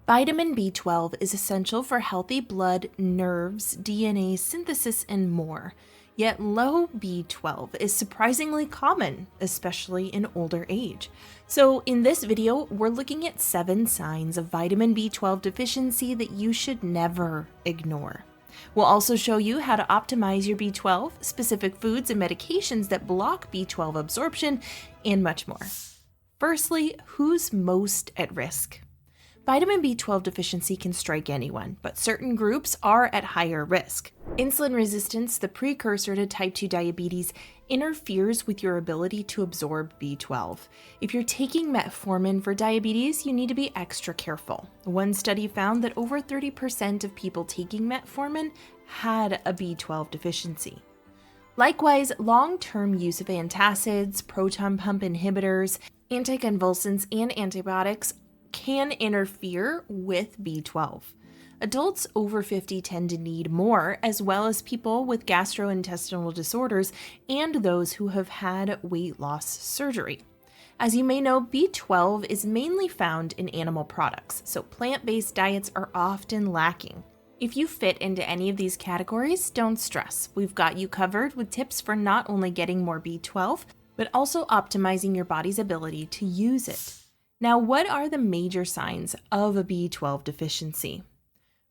Vitamin B12 is essential for healthy blood, nerves, DNA synthesis, and more. Yet low B12 is surprisingly common, especially in older age. So in this video, we're looking at 7 signs of vitamin B12 deficiency that you should never ignore. We'll also show you how to optimize your B12, specific foods and medications that block B12 absorption, and much more. Firstly, who's most at risk? Vitamin B12 deficiency can strike anyone, but certain groups are at higher risk. Insulin resistance, the precursor to type 2 diabetes, interferes with your ability to absorb B12. If you're taking Metformin for diabetes, you need to be extra careful. One study found that over 30% of people taking Metformin had a B12 deficiency. Likewise, long-term use of antacids, proton pump inhibitors, anticonvulsants, and antibiotics can interfere with B12. Adults over 50 tend to need more, as well as people with gastrointestinal disorders and those who have had weight loss surgery. As you may know, B12 is mainly found in animal products, so plant-based diets are often lacking. If you fit into any of these categories, don't stress. We've got you covered with tips for not only getting more B12, but also optimizing your body's ability to use it. Now, what are the major signs of a B12 deficiency?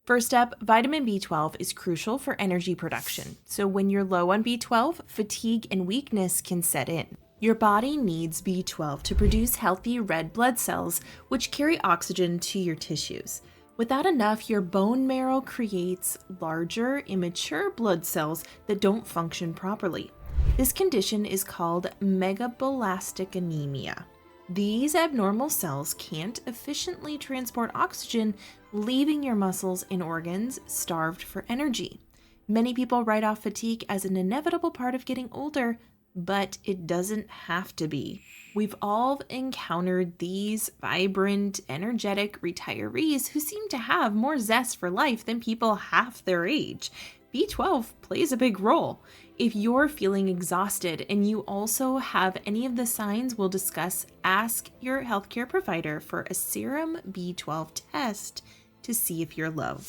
First up, vitamin B12 is crucial for energy production. So when you're low on B12, fatigue and weakness can set in. Your body needs B12 to produce healthy red blood cells, which carry oxygen to your tissues. Without enough, your bone marrow creates larger, immature blood cells that don't function properly. This condition is called megabolastic anemia. These abnormal cells can't efficiently transport oxygen, leaving your muscles and organs starved for energy. Many people write off fatigue as an inevitable part of getting older, but it doesn't have to be. We've all encountered these vibrant, energetic retirees who seem to have more zest for life than people half their age. B12 plays a big role. If you're feeling exhausted and you also have any of the signs we'll discuss, ask your healthcare provider for a serum B12 test to see if you're low.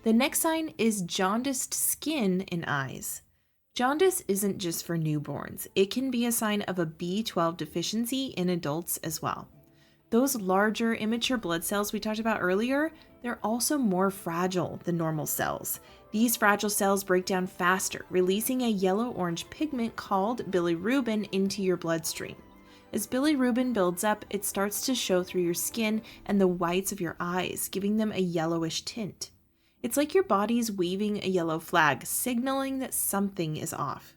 The next sign is jaundiced skin and eyes. Jaundice isn't just for newborns. It can be a sign of a B12 deficiency in adults as well. Those larger, immature blood cells we talked about earlier, they're also more fragile than normal cells. These fragile cells break down faster, releasing a yellow-orange pigment called bilirubin into your bloodstream. As bilirubin builds up, it starts to show through your skin and the whites of your eyes, giving them a yellowish tint. It's like your body's waving a yellow flag, signaling that something is off.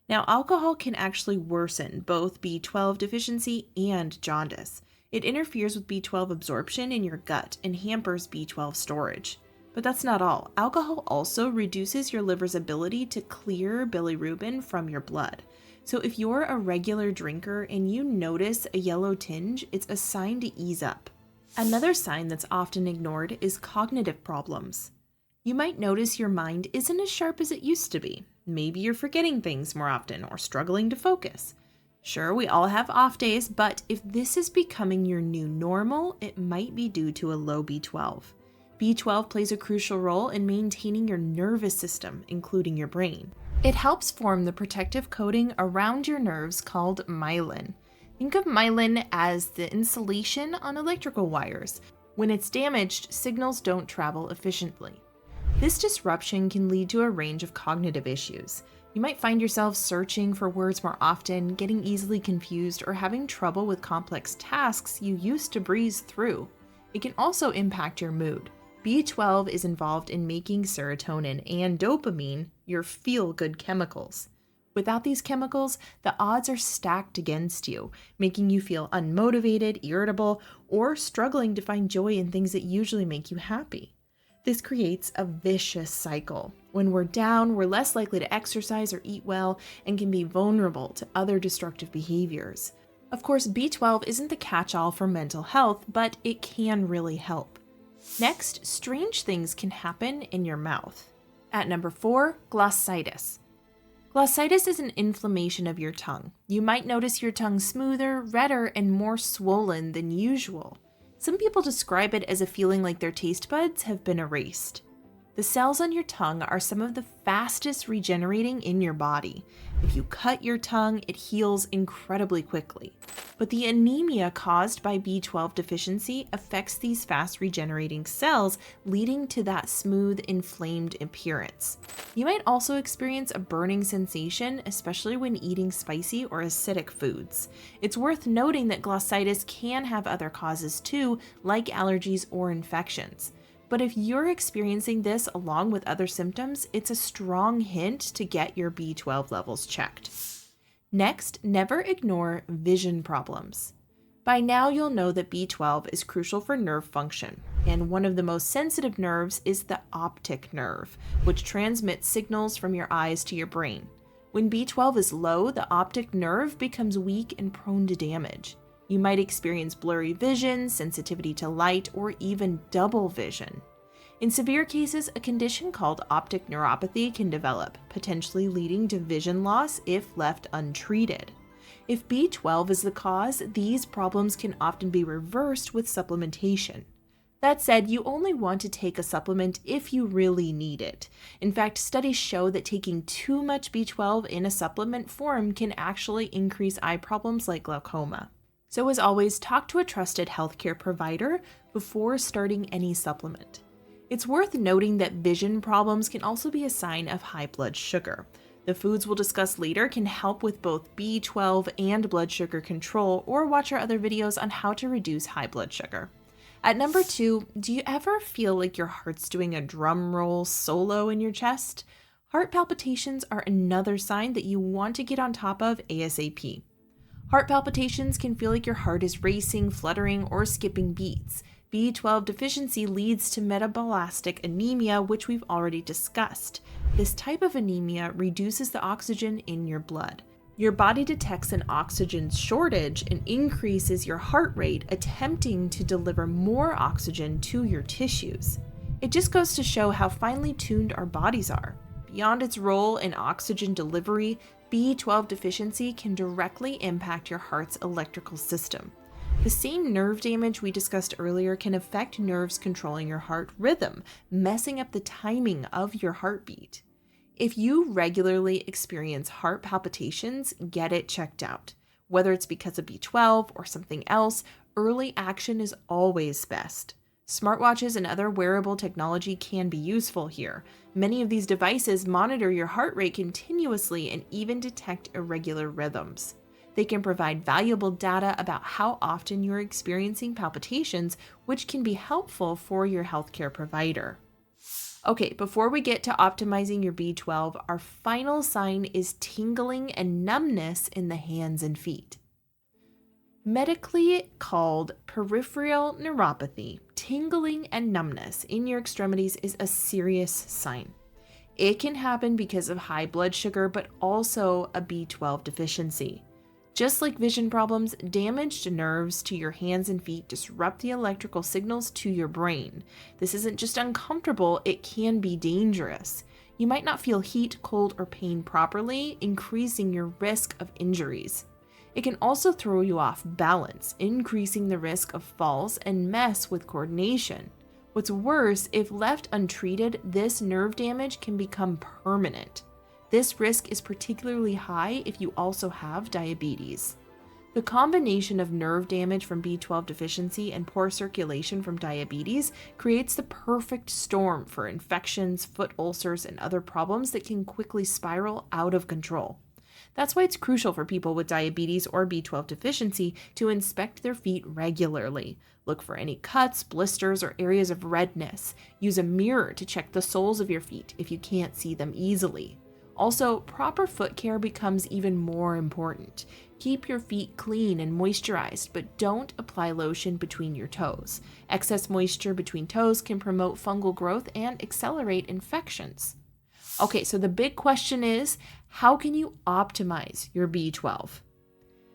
Now, alcohol can actually worsen both B12 deficiency and jaundice. It interferes with B12 absorption in your gut and hampers B12 storage. But that's not all. Alcohol also reduces your liver's ability to clear bilirubin from your blood. So if you're a regular drinker and you notice a yellow tinge, it's a sign to ease up. Another sign that's often ignored is cognitive problems. You might notice your mind isn't as sharp as it used to be. Maybe you're forgetting things more often or struggling to focus. Sure, we all have off days, but if this is becoming your new normal, it might be due to a low B12. B12 plays a crucial role in maintaining your nervous system, including your brain. It helps form the protective coating around your nerves called myelin. Think of myelin as the insulation on electrical wires. When it's damaged, signals don't travel efficiently. This disruption can lead to a range of cognitive issues. You might find yourself searching for words more often, getting easily confused, or having trouble with complex tasks you used to breeze through. It can also impact your mood. B12 is involved in making serotonin and dopamine, your feel-good chemicals. Without these chemicals, the odds are stacked against you, making you feel unmotivated, irritable, or struggling to find joy in things that usually make you happy. This creates a vicious cycle. When we're down, we're less likely to exercise or eat well and can be vulnerable to other destructive behaviors. Of course, B12 isn't the catch-all for mental health, but it can really help. Next, strange things can happen in your mouth. At number 4, glossitis. Glossitis is an inflammation of your tongue. You might notice your tongue smoother, redder, and more swollen than usual. Some people describe it as a feeling like their taste buds have been erased. The cells on your tongue are some of the fastest regenerating in your body. If you cut your tongue, it heals incredibly quickly. But the anemia caused by B12 deficiency affects these fast regenerating cells, leading to that smooth, inflamed appearance. You might also experience a burning sensation, especially when eating spicy or acidic foods. It's worth noting that glossitis can have other causes too, like allergies or infections. But if you're experiencing this along with other symptoms, it's a strong hint to get your B12 levels checked. Next, never ignore vision problems. By now you'll know that B12 is crucial for nerve function, and one of the most sensitive nerves is the optic nerve, which transmits signals from your eyes to your brain. When B12 is low, the optic nerve becomes weak and prone to damage. You might experience blurry vision, sensitivity to light, or even double vision. In severe cases, a condition called optic neuropathy can develop, potentially leading to vision loss if left untreated. If B12 is the cause, these problems can often be reversed with supplementation. That said, you only want to take a supplement if you really need it. In fact, studies show that taking too much B12 in a supplement form can actually increase eye problems like glaucoma. So as always, talk to a trusted healthcare provider before starting any supplement. It's worth noting that vision problems can also be a sign of high blood sugar. The foods we'll discuss later can help with both B12 and blood sugar control, or watch our other videos on how to reduce high blood sugar. At number 2, do you ever feel like your heart's doing a drum roll solo in your chest? Heart palpitations are another sign that you want to get on top of ASAP. Heart palpitations can feel like your heart is racing, fluttering, or skipping beats. B12 deficiency leads to metablastic anemia, which we've already discussed. This type of anemia reduces the oxygen in your blood. Your body detects an oxygen shortage and increases your heart rate, attempting to deliver more oxygen to your tissues. It just goes to show how finely tuned our bodies are. Beyond its role in oxygen delivery, B12 deficiency can directly impact your heart's electrical system. The same nerve damage we discussed earlier can affect nerves controlling your heart rhythm, messing up the timing of your heartbeat. If you regularly experience heart palpitations, get it checked out. Whether it's because of B12 or something else, early action is always best. Smartwatches and other wearable technology can be useful here. Many of these devices monitor your heart rate continuously and even detect irregular rhythms. They can provide valuable data about how often you're experiencing palpitations, which can be helpful for your healthcare provider. Okay, before we get to optimizing your B12, our final sign is tingling and numbness in the hands and feet. Medically called peripheral neuropathy, tingling and numbness in your extremities is a serious sign. It can happen because of high blood sugar, but also a B12 deficiency. Just like vision problems, damaged nerves to your hands and feet disrupt the electrical signals to your brain. This isn't just uncomfortable, it can be dangerous. You might not feel heat, cold, or pain properly, increasing your risk of injuries. It can also throw you off balance, increasing the risk of falls and mess with coordination. What's worse, if left untreated, this nerve damage can become permanent. This risk is particularly high if you also have diabetes. The combination of nerve damage from B12 deficiency and poor circulation from diabetes creates the perfect storm for infections, foot ulcers, and other problems that can quickly spiral out of control. That's why it's crucial for people with diabetes or B12 deficiency to inspect their feet regularly. Look for any cuts, blisters, or areas of redness. Use a mirror to check the soles of your feet if you can't see them easily. Also, proper foot care becomes even more important. Keep your feet clean and moisturized, but don't apply lotion between your toes. Excess moisture between toes can promote fungal growth and accelerate infections. Okay, so the big question is, how can you optimize your B12?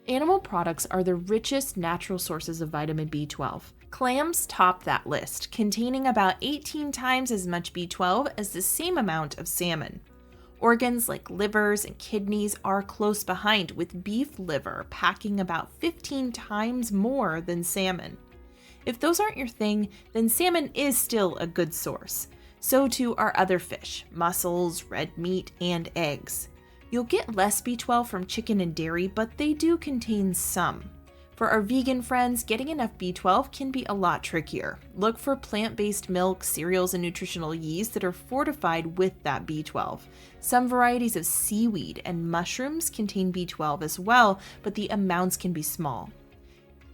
Animal products are the richest natural sources of vitamin B12. Clams top that list, containing about 18 times as much B12 as the same amount of salmon. Organs like livers and kidneys are close behind, with beef liver packing about 15 times more than salmon. If those aren't your thing, then salmon is still a good source. So too are other fish, mussels, red meat, and eggs. You'll get less B12 from chicken and dairy, but they do contain some. For our vegan friends, getting enough B12 can be a lot trickier. Look for plant-based milk, cereals, and nutritional yeast that are fortified with that B12. Some varieties of seaweed and mushrooms contain B12 as well, but the amounts can be small.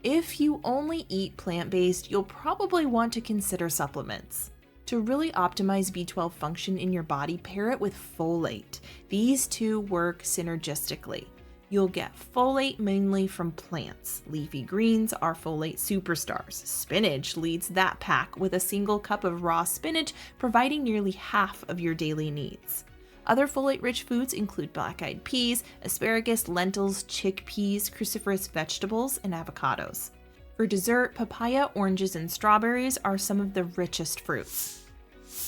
If you only eat plant-based, you'll probably want to consider supplements. To really optimize B12 function in your body, pair it with folate. These two work synergistically. You'll get folate mainly from plants. Leafy greens are folate superstars. Spinach leads that pack with a single cup of raw spinach providing nearly half of your daily needs. Other folate-rich foods include black-eyed peas, asparagus, lentils, chickpeas, cruciferous vegetables, and avocados. For dessert, papaya, oranges, and strawberries are some of the richest fruits.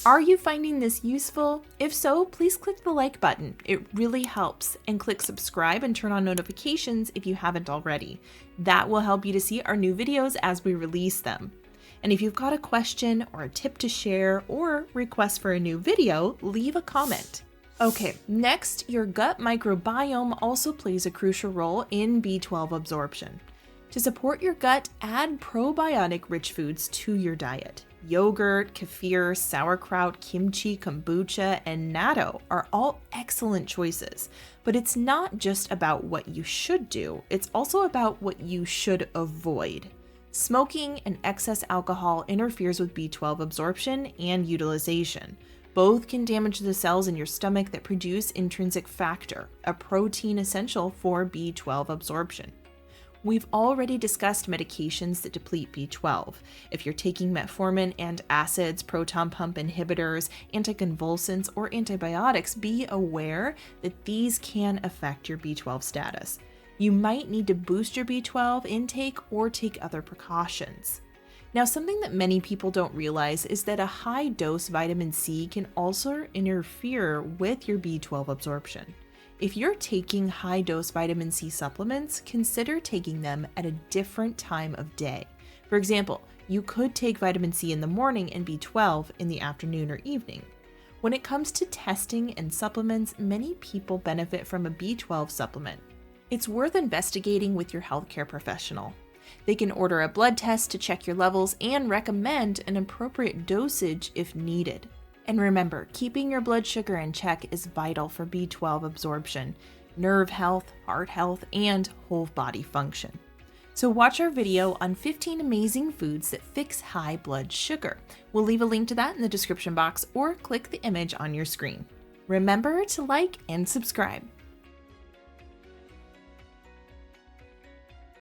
Are you finding this useful? If so, please click the like button. It really helps. And click subscribe and turn on notifications if you haven't already. That will help you to see our new videos as we release them. And if you've got a question or a tip to share or request for a new video, leave a comment. Okay, next, your gut microbiome also plays a crucial role in B12 absorption. To support your gut, add probiotic-rich foods to your diet. Yogurt, kefir, sauerkraut, kimchi, kombucha, and natto are all excellent choices. But it's not just about what you should do, it's also about what you should avoid. Smoking and excess alcohol interferes with B12 absorption and utilization. Both can damage the cells in your stomach that produce intrinsic factor, a protein essential for B12 absorption. We've already discussed medications that deplete B12. If you're taking metformin, antacids, proton pump inhibitors, anticonvulsants, or antibiotics, be aware that these can affect your B12 status. You might need to boost your B12 intake or take other precautions. Now, something that many people don't realize is that a high dose vitamin C can also interfere with your B12 absorption. If you're taking high-dose vitamin C supplements, consider taking them at a different time of day. For example, you could take vitamin C in the morning and B12 in the afternoon or evening. When it comes to testing and supplements, many people benefit from a B12 supplement. It's worth investigating with your healthcare professional. They can order a blood test to check your levels and recommend an appropriate dosage if needed. And remember, keeping your blood sugar in check is vital for B12 absorption, nerve health, heart health, and whole body function. So watch our video on 15 amazing foods that fix high blood sugar. We'll leave a link to that in the description box or click the image on your screen. Remember to like and subscribe.